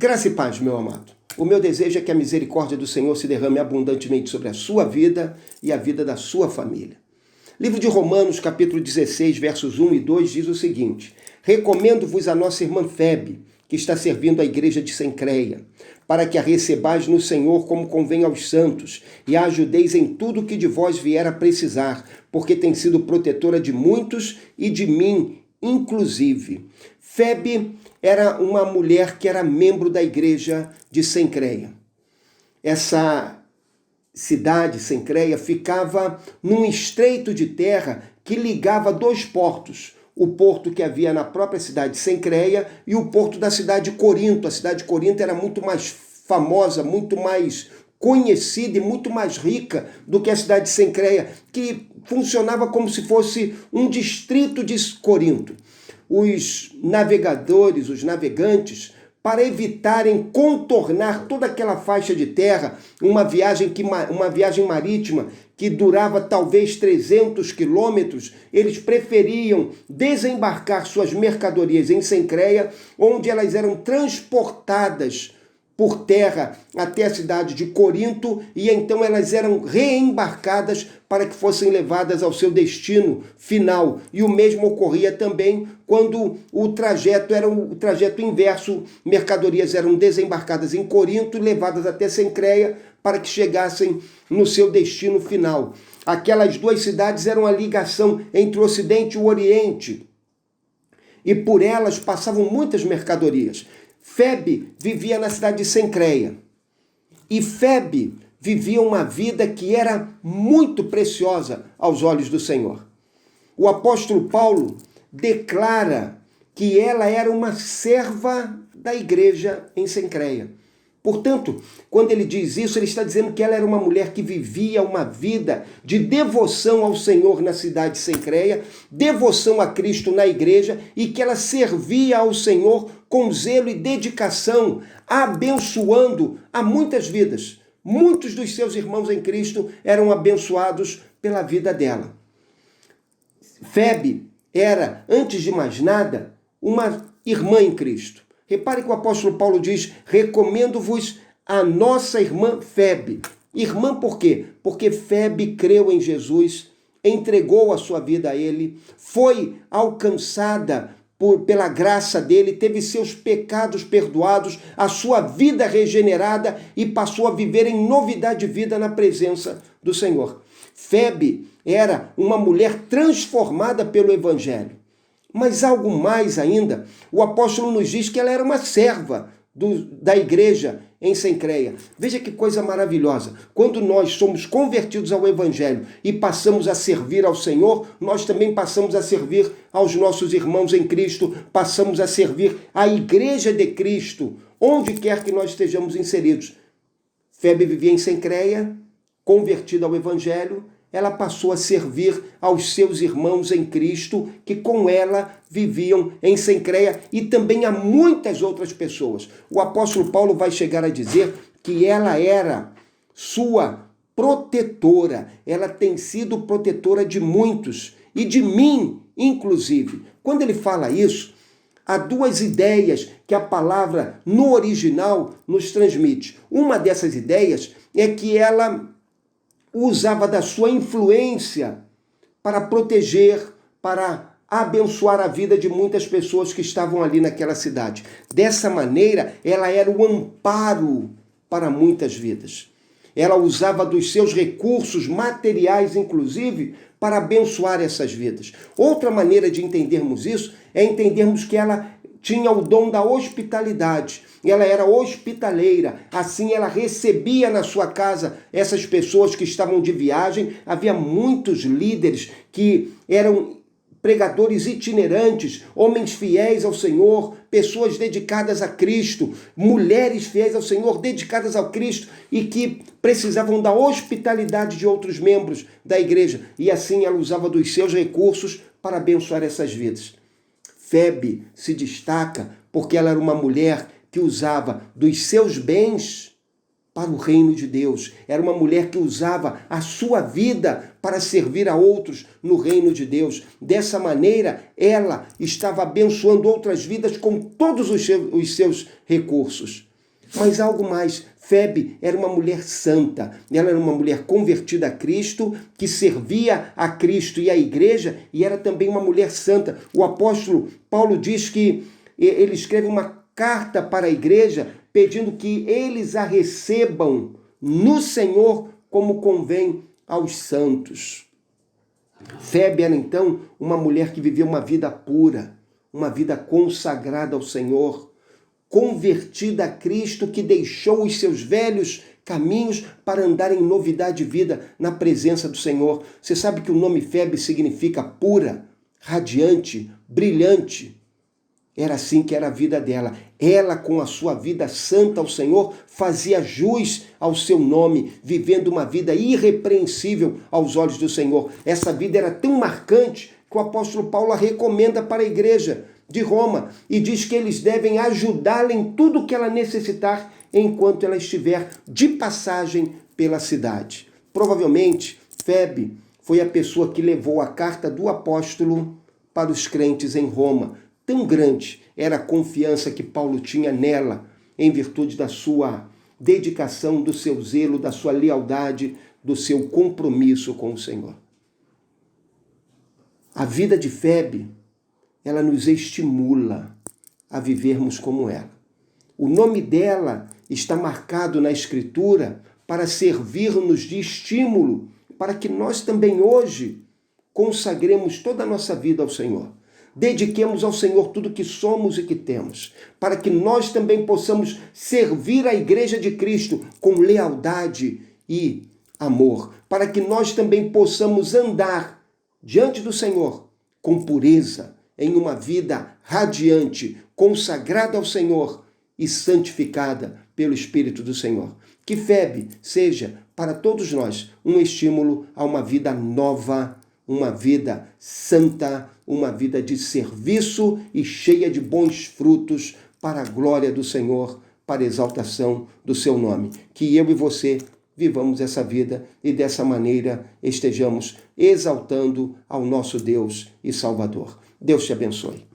Graça e paz, meu amado. O meu desejo é que a misericórdia do Senhor se derrame abundantemente sobre a sua vida e a vida da sua família. Livro de Romanos, capítulo 16, versos 1 e 2, diz o seguinte: recomendo-vos a nossa irmã Febe, que está servindo a igreja de Cencreia, para que a recebais no Senhor como convém aos santos, e a ajudeis em tudo o que de vós vier a precisar, porque tem sido protetora de muitos e de mim, inclusive. Febe era uma mulher que era membro da igreja de Cencreia. Essa cidade, Cencreia, ficava num estreito de terra que ligava dois portos. O porto que havia na própria cidade de Cencreia e o porto da cidade de Corinto. A cidade de Corinto era muito mais famosa, muito mais conhecida e muito mais rica do que a cidade de Cencreia, que funcionava como se fosse um distrito de Corinto. Os navegadores, os navegantes, para evitarem contornar toda aquela faixa de terra, uma viagem marítima que durava talvez 300 quilômetros, eles preferiam desembarcar suas mercadorias em Cencreia, onde elas eram transportadas por terra até a cidade de Corinto, e então elas eram reembarcadas para que fossem levadas ao seu destino final. E o mesmo ocorria também quando o trajeto era o trajeto inverso, mercadorias eram desembarcadas em Corinto e levadas até Cencreia para que chegassem no seu destino final. Aquelas duas cidades eram a ligação entre o Ocidente e o Oriente, e por elas passavam muitas mercadorias. Febe vivia na cidade de Cencreia, e Febe vivia uma vida que era muito preciosa aos olhos do Senhor. O apóstolo Paulo declara que ela era uma serva da igreja em Cencreia. Portanto, quando ele diz isso, ele está dizendo que ela era uma mulher que vivia uma vida de devoção ao Senhor na cidade de Cencreia, devoção a Cristo na igreja, e que ela servia ao Senhor com zelo e dedicação, abençoando a muitas vidas. Muitos dos seus irmãos em Cristo eram abençoados pela vida dela. Febe era, antes de mais nada, uma irmã em Cristo. Repare que o apóstolo Paulo diz: recomendo-vos a nossa irmã Febe. Irmã por quê? Porque Febe creu em Jesus, entregou a sua vida a ele, foi alcançada pela graça dele, teve seus pecados perdoados, a sua vida regenerada e passou a viver em novidade de vida na presença do Senhor. Febe era uma mulher transformada pelo Evangelho. Mas algo mais ainda, o apóstolo nos diz que ela era uma serva da igreja em Cencreia. Veja que coisa maravilhosa. Quando nós somos convertidos ao Evangelho e passamos a servir ao Senhor, nós também passamos a servir aos nossos irmãos em Cristo, passamos a servir à igreja de Cristo, onde quer que nós estejamos inseridos. Febe vivia em Cencreia, convertida ao Evangelho, ela passou a servir aos seus irmãos em Cristo, que com ela viviam em Cencreia, e também a muitas outras pessoas. O apóstolo Paulo vai chegar a dizer que ela era sua protetora. Ela tem sido protetora de muitos, e de mim, inclusive. Quando ele fala isso, há duas ideias que a palavra no original nos transmite. Uma dessas ideias é que ela usava da sua influência para proteger, para abençoar a vida de muitas pessoas que estavam ali naquela cidade. Dessa maneira, ela era o amparo para muitas vidas. Ela usava dos seus recursos materiais, inclusive, para abençoar essas vidas. Outra maneira de entendermos isso é entendermos que ela tinha o dom da hospitalidade. Ela era hospitaleira, assim ela recebia na sua casa essas pessoas que estavam de viagem. Havia muitos líderes que eram pregadores itinerantes, homens fiéis ao Senhor, pessoas dedicadas a Cristo, mulheres fiéis ao Senhor, dedicadas ao Cristo e que precisavam da hospitalidade de outros membros da igreja. E assim ela usava dos seus recursos para abençoar essas vidas. Febe se destaca porque ela era uma mulher que usava dos seus bens para o reino de Deus. Era uma mulher que usava a sua vida para servir a outros no reino de Deus. Dessa maneira, ela estava abençoando outras vidas com todos os seus recursos. Mas algo mais, Febe era uma mulher santa, ela era uma mulher convertida a Cristo, que servia a Cristo e a igreja, e era também uma mulher santa. O apóstolo Paulo diz que ele escreve uma carta para a igreja, pedindo que eles a recebam no Senhor como convém aos santos. Febe era então uma mulher que vivia uma vida pura, uma vida consagrada ao Senhor, convertida a Cristo, que deixou os seus velhos caminhos para andar em novidade de vida na presença do Senhor. Você sabe que o nome Febe significa pura, radiante, brilhante. Era assim que era a vida dela. Ela, com a sua vida santa ao Senhor, fazia jus ao seu nome, vivendo uma vida irrepreensível aos olhos do Senhor. Essa vida era tão marcante que o apóstolo Paulo a recomenda para a igreja de Roma e diz que eles devem ajudá-la em tudo o que ela necessitar enquanto ela estiver de passagem pela cidade. Provavelmente, Febe foi a pessoa que levou a carta do apóstolo para os crentes em Roma. Tão grande era a confiança que Paulo tinha nela, em virtude da sua dedicação, do seu zelo, da sua lealdade, do seu compromisso com o Senhor. A vida de Febe, ela nos estimula a vivermos como ela. O nome dela está marcado na Escritura para servir-nos de estímulo, para que nós também hoje consagremos toda a nossa vida ao Senhor. Dediquemos ao Senhor tudo que somos e que temos, para que nós também possamos servir a igreja de Cristo com lealdade e amor, para que nós também possamos andar diante do Senhor com pureza, em uma vida radiante, consagrada ao Senhor e santificada pelo Espírito do Senhor. Que Febe seja para todos nós um estímulo a uma vida nova, uma vida santa, uma vida de serviço e cheia de bons frutos para a glória do Senhor, para a exaltação do seu nome. Que eu e você vivamos essa vida e dessa maneira estejamos exaltando ao nosso Deus e Salvador. Deus te abençoe.